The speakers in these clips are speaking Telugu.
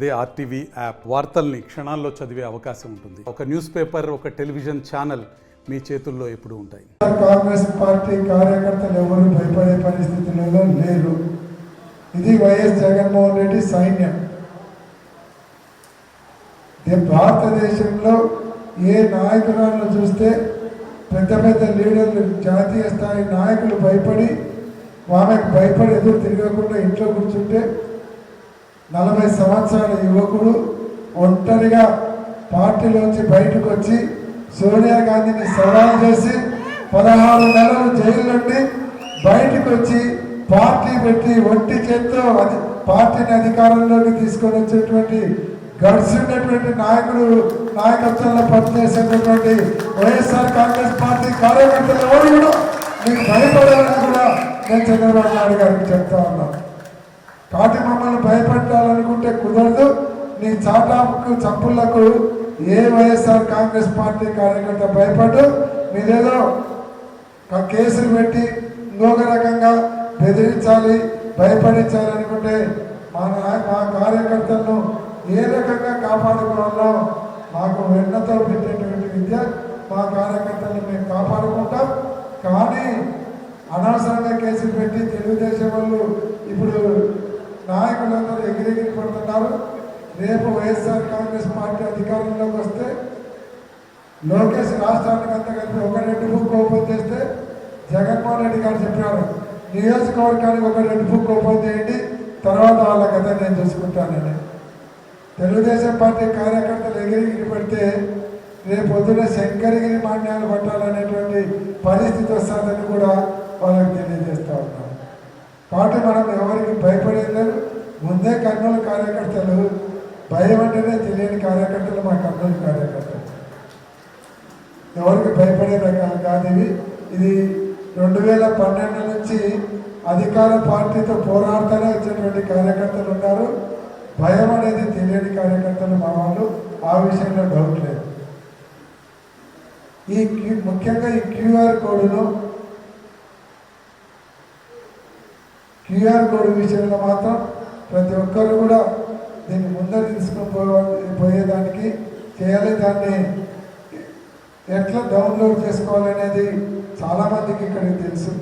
అదే ఆర్టీవీ యాప్ వార్తల్ని క్షణాల్లో చదివే అవకాశం ఉంటుంది. ఒక న్యూస్ పేపర్, ఒక టెలివిజన్ ఛానల్ మీ చేతుల్లో ఎప్పుడూ ఉంటాయి. కాంగ్రెస్ పార్టీ కార్యకర్తలు ఎవరు భయపడే పరిస్థితులలో లేరు. ఇది వైఎస్ జగన్మోహన్ రెడ్డి సైన్యం. భారతదేశంలో ఏ నాయకులను చూస్తే పెద్ద పెద్ద లీడర్లు, జాతీయ స్థాయి నాయకులు భయపడి ఆమెకు భయపడి ఎదురు తిరగకుండా ఇంట్లో కూర్చుంటే 40 సంవత్సరాల యువకుడు ఒంటరిగా పార్టీలోంచి బయటకు వచ్చి సోనియా గాంధీని సవాల్ చేసి 16 నెలలు జైలు నుండి బయటకు వచ్చి పార్టీ పెట్టి ఒంటి చేత్తో పార్టీని అధికారంలోకి తీసుకొని వచ్చేటువంటి గడిచి ఉన్నటువంటి నాయకుడు నాయకత్వంలో పనిచేసేటటువంటి వైఎస్ఆర్ కాంగ్రెస్ పార్టీ కార్యకర్తలు ఎవరు కూడా మీకు భయపడాలని కూడా నేను చంద్రబాబు నాయుడు గారికి చెప్తా ఉన్నాను. కాబట్టి మమ్మల్ని భయపెట్టాలనుకుంటే కుదరదు. నీ చాటాకు చప్పుళ్లకు ఏ వైఎస్ఆర్ కాంగ్రెస్ పార్టీ కార్యకర్త భయపడ్డు. మీరేదో కేసులు పెట్టి ఇంకొక రకంగా బెదిరించాలి, భయపడించాలి అనుకుంటే మా కార్యకర్తలను ఏ రకంగా కాపాడుకోవాలో మాకు వెన్నతో పెట్టేటువంటి విద్య మా కార్యకర్తలను మేము కాపాడుకుంటాం. కానీ అనవసరంగా కేసులు పెట్టి తెలుగుదేశం వాళ్ళు ఇప్పుడు నాయకులందరూ ఎగిరెగిరి పడుతున్నారు. రేపు వైఎస్ఆర్ కాంగ్రెస్ పార్టీ అధికారంలోకి వస్తే లోకేష్ రాష్ట్రానికి అంతా కలిపి ఒక 2 బుక్ ఓపెన్ చేస్తే జగన్మోహన్ రెడ్డి గారు చెప్పినారు, నియోజకవర్గానికి ఒక 2 బుక్ ఓపెన్ చేయండి, తర్వాత వాళ్ళ కథ నేను చూసుకుంటానని. తెలుగుదేశం పార్టీ కార్యకర్తలు ఎగిరిగిరి పెడితే రేపు పొద్దున శంకరగిరి మాన్యాలు పట్టాలనేటువంటి పరిస్థితి వస్తుందని కూడా వాళ్ళకి తెలియజేస్తూ ఉన్నాం. కాబట్టి మనం ఎవరికి భయపడేది లేదు. ముందే కర్నూలు కార్యకర్తలు భయం అంటేనే తెలియని కార్యకర్తలు మా కర్నూలు కార్యకర్తలు ఎవరికి భయపడే రకాలు కాదు. ఇది 2012 నుంచి అధికార పార్టీతో పోరాడుతూనే వచ్చేటువంటి కార్యకర్తలు ఉన్నారు. భయం అనేది తెలియని కార్యకర్తలు మా వాళ్ళు, ఆ విషయంలో డౌట్ లేదు. ముఖ్యంగా ఈ క్యూఆర్ కోడ్ విషయంలో మాత్రం ప్రతి ఒక్కరు కూడా దీన్ని ముందర తీసుకొని పోయేదానికి చేయాలి. దాన్ని ఎట్లా డౌన్లోడ్ చేసుకోవాలనేది చాలామందికి ఇక్కడికి తెలుసు.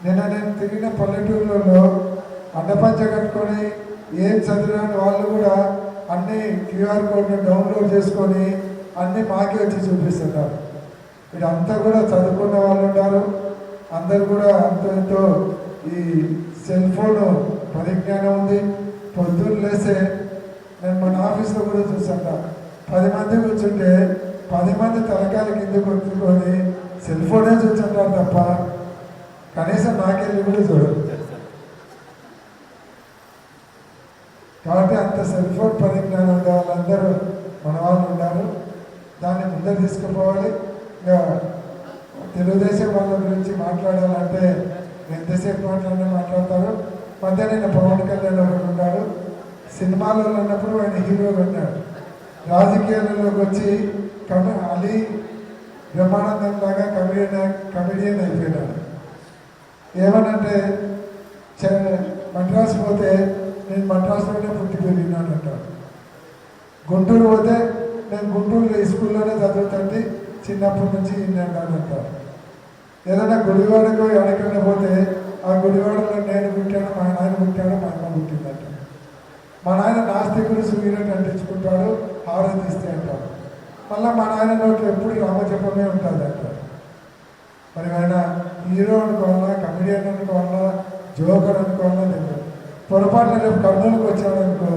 నేను తిరిగిన పల్లెటూరులలో అడ్డపంచ కట్టుకొని ఏం చదివిన వాళ్ళు కూడా అన్ని క్యూఆర్ కోడ్ని డౌన్లోడ్ చేసుకొని అన్నీ మాకే వచ్చి చూపిస్తున్నారు. వీడంతా కూడా చదువుకున్న వాళ్ళు ఉన్నారు. అందరు కూడా ఎంతో ఈ సెల్ ఫోన్ పరిజ్ఞానం ఉంది. పొద్దున్న లేస్తే నేను మన ఆఫీస్లో కూడా చూసాను, 10 మంది కూర్చుంటే 10 మంది తలకాయలు కింద కొట్టుకొని సెల్ ఫోనే చూస్తుంటారు తప్ప కనీసం నాకెళ్ళి కూడా చూడరు. కాబట్టి అంత సెల్ ఫోన్ పరిజ్ఞానం ఉండే వాళ్ళందరూ మన వాళ్ళు ఉన్నారు. దాన్ని ముందర తీసుకుపోవాలి. ఇంకా తెలుగుదేశం వాళ్ళ గురించి మాట్లాడాలంటే ఎంతసేపు మాట్లాడతారు. మధ్య నేను పవన్ కళ్యాణ్ ఒకటి ఉన్నాడు. సినిమాలలో ఉన్నప్పుడు ఆయన హీరోగా ఉన్నాడు. రాజకీయాలలోకి వచ్చి అలీ బ్రహ్మానందం లాగా కమెడియన్ అయిపోయినాడు. ఏమనంటే మద్రాసు పోతే నేను మద్రాసులోనే పుట్టి పెరిగినాను అంటాడు. గుంటూరు పోతే నేను గుంటూరులో ఈ స్కూల్లోనే చదువుతండి, చిన్నప్పటి నుంచి విన్నాను అంటారు. ఏదైనా గుడివాడకు ఎక్కడికైనా పోతే ఆ గుడివాడలో నేను పుట్టాను, మా నాయన పుట్టాడు, మా అమ్మ పుట్టిందంట. మా నాయన నాస్తికుడు సూర్యుడు అంటించుకుంటాడు, ఆరాధిస్తే అంటాడు. మళ్ళీ మా నాయన నోట్లో ఎప్పుడు రామజపమే ఉంటుంది అంటారు. మరి ఆయన హీరో అనుకోవాలా, కమెడియన్ అనుకోవాలా, జోకర్ అనుకోవాలా తెలియదు. పొరపాటున రేపు కర్నూలుకి వచ్చాడనుకో,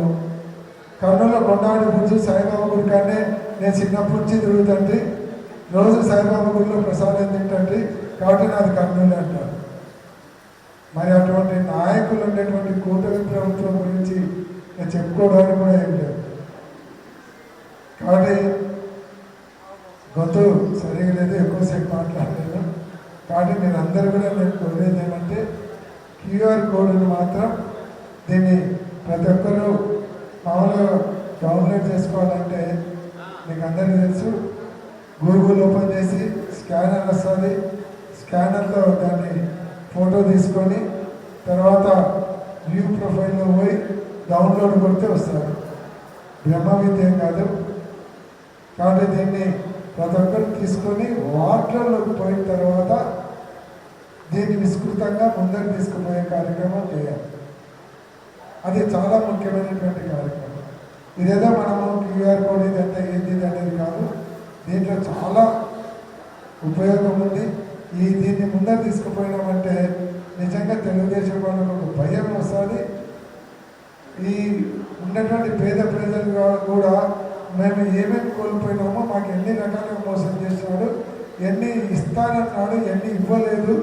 కర్నూలులో కొండాడి గురించి సాయిబాబా గుడి కానీ నేను చిన్నప్పటి నుంచి తిరుగుతండి, రోజు సాయిబాబా గుడిలో ప్రసాదం తింటండి, కాబట్టి నాది కర్నూలు అంటారు. మరి అటువంటి నాయకులు ఉండేటువంటి కూటమి ప్రభుత్వం గురించి నేను చెప్పుకోవడానికి కూడా ఏం లేదు. కాబట్టి గొంతు సరిగా లేదు, ఎక్కువసేపు మాట్లాడలేదు. కాబట్టి మీరు అందరూ కూడా నేను కోరేది ఏమంటే క్యూఆర్ కోడ్ని మాత్రం దీన్ని ప్రతి ఒక్కరూ మామూలుగా డౌన్లోడ్ చేసుకోవాలంటే మీకు అందరికీ తెలుసు, గూగుల్ ఓపెన్ చేసి స్కానర్ వస్తుంది. స్కానర్లో దాన్ని ఫోటో తీసుకొని తర్వాత వ్యూ ప్రొఫైల్లో పోయి డౌన్లోడ్ కొడితే వస్తారు. బ్రహ్మ విద్యం కాదు. కాబట్టి దీన్ని ప్రతి ఒక్కరు తీసుకొని వార్డులలోకి పోయిన తర్వాత దీన్ని విస్తృతంగా ముందరు తీసుకుపోయే కార్యక్రమం చేయాలి. అది చాలా ముఖ్యమైనటువంటి కార్యక్రమం. ఇదేదో మనము క్యూఆర్ కోడ్ ఇదంతా ఏంది అనేది కాదు, దీంట్లో చాలా ఉపయోగం ఉంది. దీన్ని ముందర తీసుకుపోయినామంటే నిజంగా తెలుగుదేశం వాళ్ళకు ఒక భయం వస్తుంది. ఈ ఉన్నటువంటి పేద ప్రజలు కూడా మేము ఏమేమి కోల్పోయినామో, మాకు ఎన్ని రకాలుగా మోసం చేసినాడు, ఎన్ని ఇస్తానన్నాడు, ఎన్ని ఇవ్వలేదు,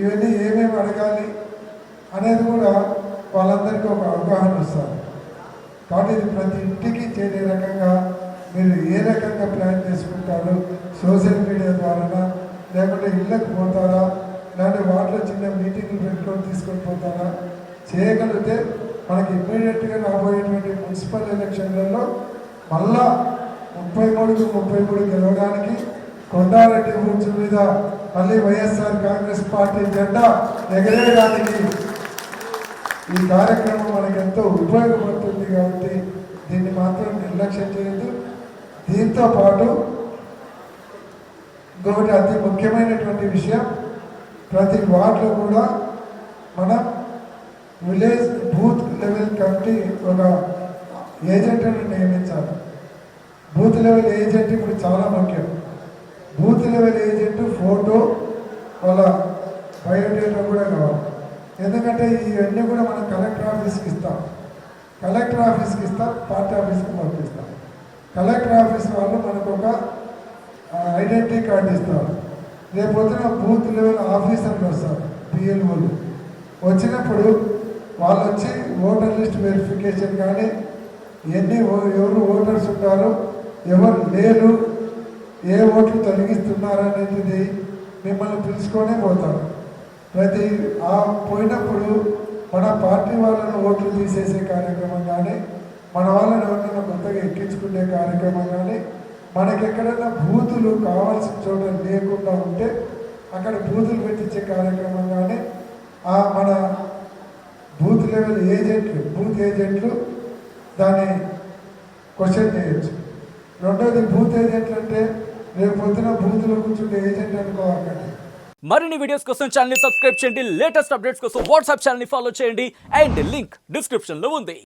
ఇవన్నీ ఏమేమి అడగాలి అనేది కూడా వాళ్ళందరికీ ఒక అవగాహన వస్తుంది. కాబట్టి ఇది ప్రతి ఇంటికి చేరే రకంగా మీరు ఏ రకంగా ప్లాన్ చేసుకుంటారు, సోషల్ మీడియా ద్వారా లేకుంటే ఇళ్ళకు పోతారా, లేదంటే వాటిలో చిన్న మీటింగ్లు పెట్టుకొని తీసుకొని పోతారా చేయగలిగితే మనకి ఇమ్మీడియట్గా రాబోయేటువంటి మున్సిపల్ ఎలక్షన్లలో మళ్ళా 33 గెలవడానికి కొండారెడ్డి బూత్స్ మీద మళ్ళీ వైఎస్ఆర్ కాంగ్రెస్ పార్టీ జెండా ఎగరేయడానికి ఈ కార్యక్రమం మనకు ఎంతో ఉపయోగపడుతుంది. కాబట్టి దీన్ని మాత్రం నిర్లక్ష్యం చేయొద్దు. దీంతో పాటు ఇంకొకటి అతి ముఖ్యమైనటువంటి విషయం, ప్రతి వార్డులో కూడా మనం విలేజ్ బూత్ లెవెల్ కమిటీ ఒక ఏజెంట్ని నియమించాలి. బూత్ లెవెల్ ఏజెంట్ ఇప్పుడు చాలా ముఖ్యం. బూత్ లెవెల్ ఏజెంట్ ఫోటో, వాళ్ళ బయోడేటా కూడా కావాలి. ఎందుకంటే ఇవన్నీ కూడా మనం కలెక్టర్ ఆఫీస్కి ఇస్తాం, పార్టీ ఆఫీస్కి పంపిస్తాం. కలెక్టర్ ఆఫీస్ వాళ్ళు మనకు ఒక ఐడెంటిటీ కార్డు ఇస్తారు. రేపొద్దున బూత్ లెవెల్ ఆఫీసర్లు వస్తారు, పిఎల్ఓలు వచ్చినప్పుడు వాళ్ళు వచ్చి ఓటర్ లిస్ట్ వెరిఫికేషన్ కానీ ఎవరు ఓటర్స్ ఉంటారో ఎవరు లేరు, ఏ ఓట్లు తొలగిస్తున్నారనేది మిమ్మల్ని పిలుచుకొనే పోతారు. ప్రతి పోయినప్పుడు మన పార్టీ వాళ్ళను ఓట్లు తీసేసే కార్యక్రమం కానీ, మన వాళ్ళని ఎవరైనా కొత్తగా ఎక్కించుకునే కార్యక్రమం కానీ, మనకి ఎక్కడైనా బూతులు కావాల్సిన చోట లేకుండా ఉంటే అక్కడ బూతులు పెట్టించే కార్యక్రమం కానీ మన బూత్ లెవెల్ బూత్ ఏజెంట్లు దాన్ని క్వశ్చన్ చేయొచ్చు. రెండోది బూత్ ఏజెంట్లు అంటే రేపు పొద్దున బూత్లో కూర్చుంటే ఏజెంట్ అనుకోవాలి. మరిన్ని వీడియోస్ కోసం ఛానల్ ని సబ్స్క్రైబ్ చేయండి, లేటెస్ట్ అప్డేట్స్ కోసం వాట్సాప్ ఛానల్ ని ఫాలో చేయండి అండ్ లింక్ డిస్క్రిప్షన్ లో ఉంది.